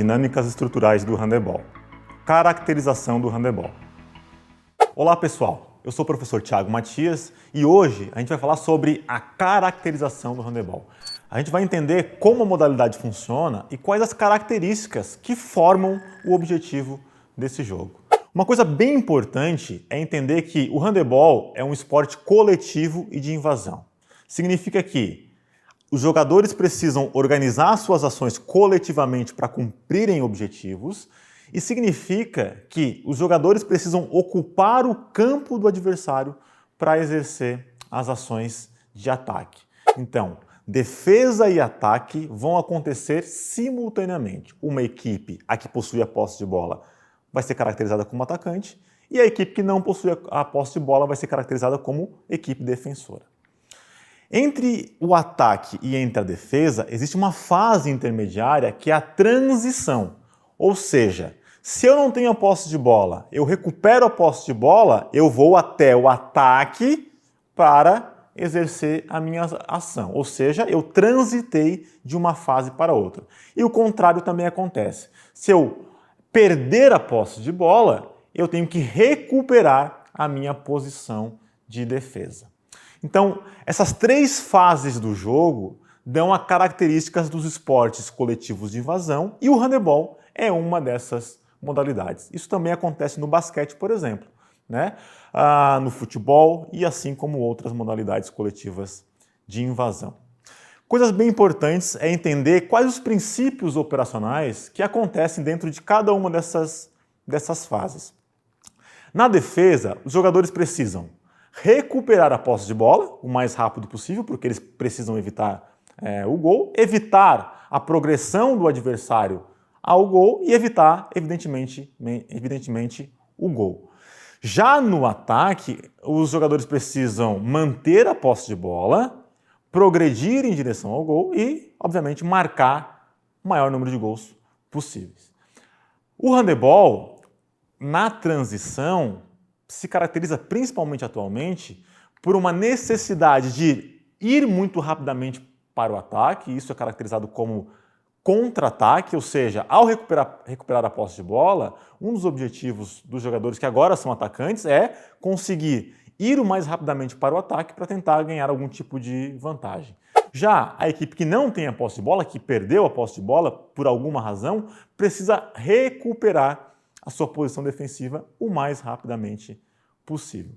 Dinâmicas estruturais do handebol. Caracterização do handebol. Olá pessoal, eu sou o professor Thiago Matias e hoje a gente vai falar sobre a caracterização do handebol. A gente vai entender como a modalidade funciona e quais as características que formam o objetivo desse jogo. Uma coisa bem importante é entender que o handebol é um esporte coletivo e de invasão. Significa que os jogadores precisam organizar suas ações coletivamente para cumprirem objetivos e significa que os jogadores precisam ocupar o campo do adversário para exercer as ações de ataque. Então, defesa e ataque vão acontecer simultaneamente. Uma equipe, a que possui a posse de bola, vai ser caracterizada como atacante e a equipe que não possui a posse de bola vai ser caracterizada como equipe defensora. Entre o ataque e entre a defesa, existe uma fase intermediária que é a transição. Ou seja, se eu não tenho a posse de bola, eu recupero a posse de bola, eu vou até o ataque para exercer a minha ação. Ou seja, eu transitei de uma fase para outra. E o contrário também acontece. Se eu perder a posse de bola, eu tenho que recuperar a minha posição de defesa. Então, essas três fases do jogo dão as características dos esportes coletivos de invasão e o handebol é uma dessas modalidades. Isso também acontece no basquete, por exemplo, né? No futebol e assim como outras modalidades coletivas de invasão. Coisas bem importantes é entender quais os princípios operacionais que acontecem dentro de cada uma dessas fases. Na defesa, os jogadores precisam recuperar a posse de bola o mais rápido possível, porque eles precisam evitar o gol, evitar a progressão do adversário ao gol e evitar, evidentemente, o gol. Já no ataque, os jogadores precisam manter a posse de bola, progredir em direção ao gol e, obviamente, marcar o maior número de gols possíveis. O handebol, na transição, se caracteriza principalmente atualmente por uma necessidade de ir muito rapidamente para o ataque, isso é caracterizado como contra-ataque, ou seja, ao recuperar a posse de bola, um dos objetivos dos jogadores que agora são atacantes é conseguir ir o mais rapidamente para o ataque para tentar ganhar algum tipo de vantagem. Já a equipe que não tem a posse de bola, que perdeu a posse de bola por alguma razão, precisa recuperar a sua posição defensiva o mais rapidamente possível.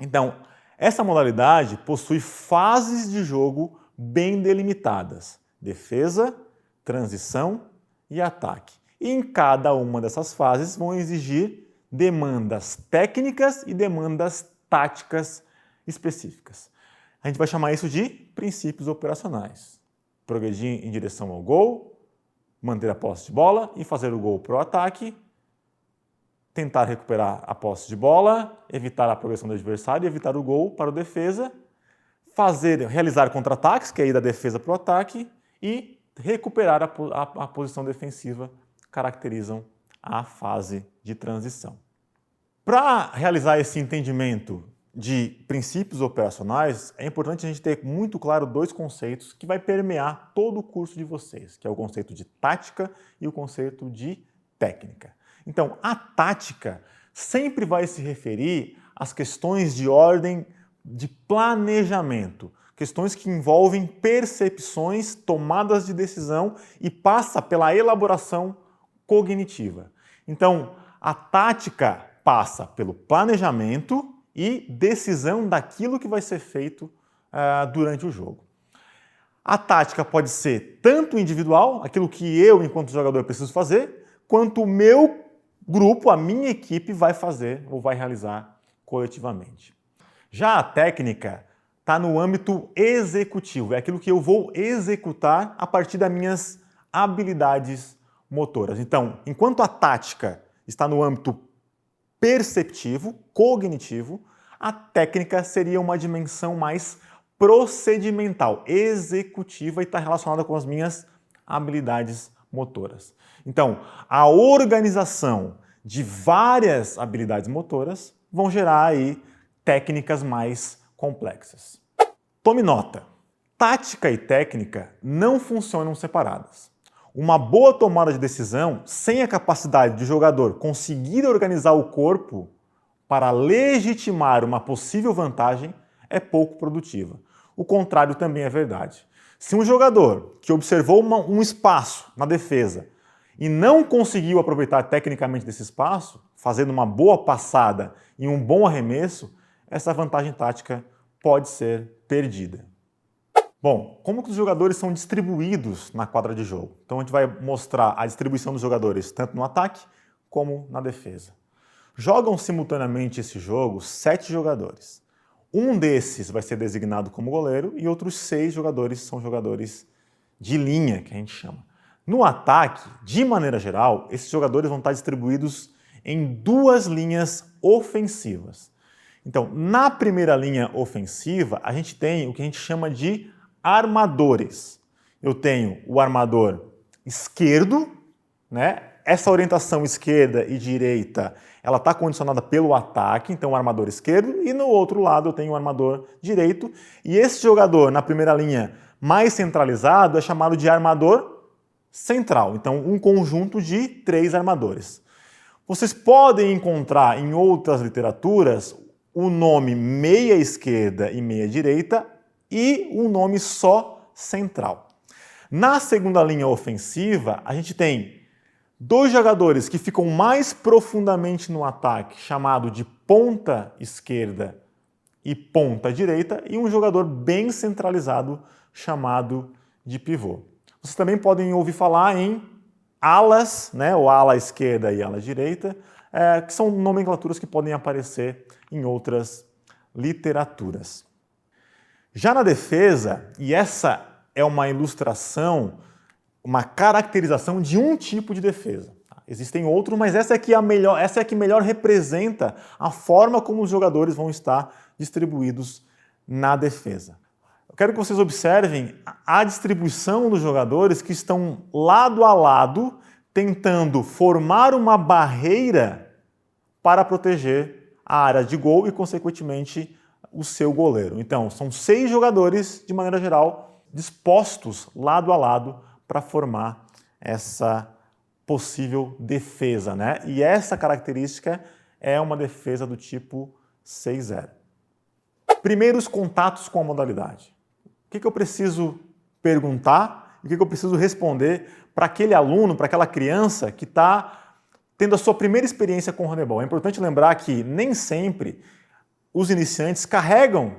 Então, essa modalidade possui fases de jogo bem delimitadas: defesa, transição e ataque. E em cada uma dessas fases vão exigir demandas técnicas e demandas táticas específicas. A gente vai chamar isso de princípios operacionais. Progredir em direção ao gol, manter a posse de bola e fazer o gol para o ataque, tentar recuperar a posse de bola, evitar a progressão do adversário, evitar o gol para o defesa, realizar contra-ataques, que é ir da defesa para o ataque, e recuperar a posição defensiva, caracterizam a fase de transição. Para realizar esse entendimento de princípios operacionais, é importante a gente ter muito claro dois conceitos que vai permear todo o curso de vocês, que é o conceito de tática e o conceito de técnica. Então, a tática sempre vai se referir às questões de ordem de planejamento, questões que envolvem percepções, tomadas de decisão e passa pela elaboração cognitiva. Então, a tática passa pelo planejamento e decisão daquilo que vai ser feito durante o jogo. A tática pode ser tanto individual, aquilo que eu, enquanto jogador, preciso fazer, quanto o meu grupo, a minha equipe, vai fazer ou vai realizar coletivamente. Já a técnica está no âmbito executivo, é aquilo que eu vou executar a partir das minhas habilidades motoras. Então, enquanto a tática está no âmbito perceptivo, cognitivo, a técnica seria uma dimensão mais procedimental, executiva e está relacionada com as minhas habilidades motoras. Então, a organização de várias habilidades motoras vão gerar aí técnicas mais complexas. Tome nota, tática e técnica não funcionam separadas. Uma boa tomada de decisão, sem a capacidade do jogador conseguir organizar o corpo para legitimar uma possível vantagem, é pouco produtiva. O contrário também é verdade. Se um jogador que observou um espaço na defesa e não conseguiu aproveitar tecnicamente desse espaço, fazendo uma boa passada e um bom arremesso, essa vantagem tática pode ser perdida. Bom, como que os jogadores são distribuídos na quadra de jogo? Então a gente vai mostrar a distribuição dos jogadores tanto no ataque como na defesa. Jogam simultaneamente esse jogo 7 jogadores. Um desses vai ser designado como goleiro e outros 6 jogadores são jogadores de linha, que a gente chama. No ataque, de maneira geral, esses jogadores vão estar distribuídos em 2 linhas ofensivas. Então, na primeira linha ofensiva, a gente tem o que a gente chama de armadores. Eu tenho o armador esquerdo, né? Essa orientação esquerda e direita, ela está condicionada pelo ataque, então o armador esquerdo, e no outro lado eu tenho o armador direito, e esse jogador na primeira linha mais centralizado é chamado de armador central, então um conjunto de 3 armadores. Vocês podem encontrar em outras literaturas o nome meia esquerda e meia direita e um nome só central. Na segunda linha ofensiva, a gente tem 2 jogadores que ficam mais profundamente no ataque, chamado de ponta esquerda e ponta direita, e um jogador bem centralizado, chamado de pivô. Vocês também podem ouvir falar em alas, né, ou ala esquerda e ala direita, que são nomenclaturas que podem aparecer em outras literaturas. Já na defesa, e essa é uma ilustração, uma caracterização de um tipo de defesa. Existem outros, mas essa é a que melhor representa a forma como os jogadores vão estar distribuídos na defesa. Eu quero que vocês observem a distribuição dos jogadores que estão lado a lado, tentando formar uma barreira para proteger a área de gol e, consequentemente, o seu goleiro. Então, são 6 jogadores, de maneira geral, dispostos lado a lado para formar essa possível defesa, né? E essa característica é uma defesa do tipo 6-0. Primeiros contatos com a modalidade. O que eu preciso perguntar e o que eu preciso responder para aquele aluno, para aquela criança que está tendo a sua primeira experiência com o handebol? É importante lembrar que nem sempre os iniciantes carregam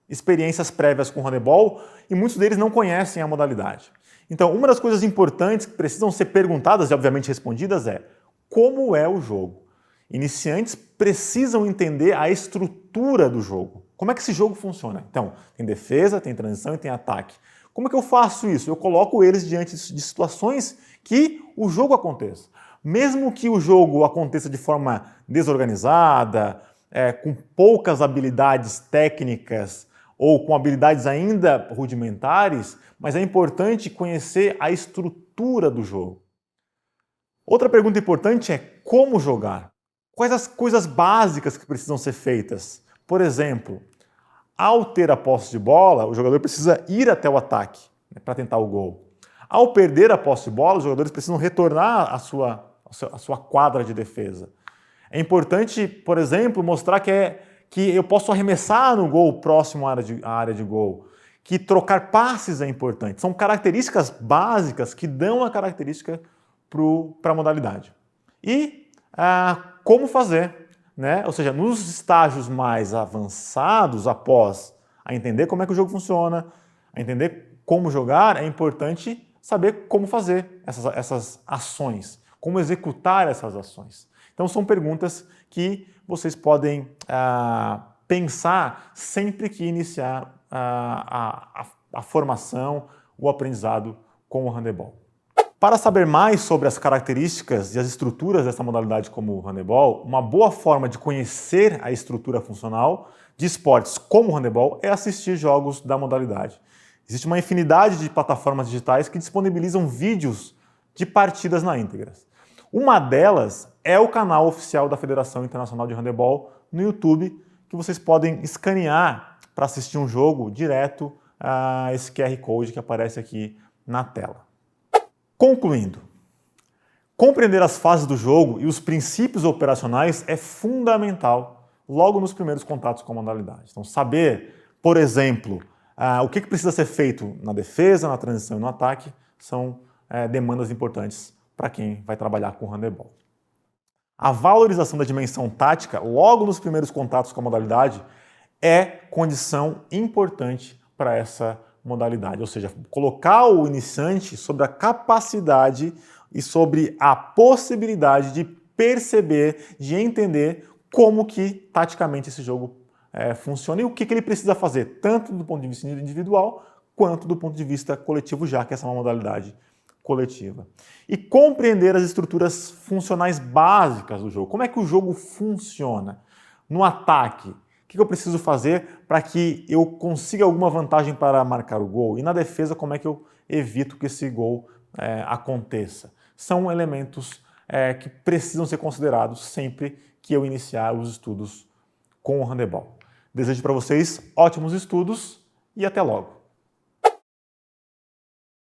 experiências prévias com o handebol e muitos deles não conhecem a modalidade. Então, uma das coisas importantes que precisam ser perguntadas e obviamente respondidas é: como é o jogo? Iniciantes precisam entender a estrutura do jogo. Como é que esse jogo funciona? Então, tem defesa, tem transição e tem ataque. Como é que eu faço isso? Eu coloco eles diante de situações que o jogo aconteça. Mesmo que o jogo aconteça de forma desorganizada, com poucas habilidades técnicas ou com habilidades ainda rudimentares, mas é importante conhecer a estrutura do jogo. Outra pergunta importante é como jogar. Quais as coisas básicas que precisam ser feitas? Por exemplo, ao ter a posse de bola, o jogador precisa ir até o ataque, né, para tentar o gol. Ao perder a posse de bola, os jogadores precisam retornar à sua quadra de defesa. É importante, por exemplo, mostrar que eu posso arremessar no gol próximo à área de gol, que trocar passes é importante. São características básicas que dão a característica para a modalidade. E como fazer, né? Ou seja, nos estágios mais avançados, após a entender como é que o jogo funciona, a entender como jogar, é importante saber como fazer essas ações, como executar essas ações. Então são perguntas que vocês podem pensar sempre que iniciar a formação, o aprendizado com o handebol. Para saber mais sobre as características e as estruturas dessa modalidade como o handebol, uma boa forma de conhecer a estrutura funcional de esportes como o handebol é assistir jogos da modalidade. Existe uma infinidade de plataformas digitais que disponibilizam vídeos de partidas na íntegra. Uma delas é o canal oficial da Federação Internacional de Handebol no YouTube, que vocês podem escanear para assistir um jogo direto a esse QR Code que aparece aqui na tela. Concluindo, compreender as fases do jogo e os princípios operacionais é fundamental logo nos primeiros contatos com a modalidade. Então, saber, por exemplo, o que precisa ser feito na defesa, na transição e no ataque são demandas importantes para quem vai trabalhar com handebol. A valorização da dimensão tática logo nos primeiros contatos com a modalidade é condição importante para essa modalidade, ou seja, colocar o iniciante sobre a capacidade e sobre a possibilidade de perceber, de entender como que taticamente esse jogo funciona e o que ele precisa fazer, tanto do ponto de vista individual quanto do ponto de vista coletivo, já que essa é uma modalidade coletiva. E compreender as estruturas funcionais básicas do jogo. Como é que o jogo funciona? No ataque, o que eu preciso fazer para que eu consiga alguma vantagem para marcar o gol? E na defesa, como é que eu evito que esse gol aconteça? São elementos que precisam ser considerados sempre que eu iniciar os estudos com o handebol. Desejo para vocês ótimos estudos e até logo!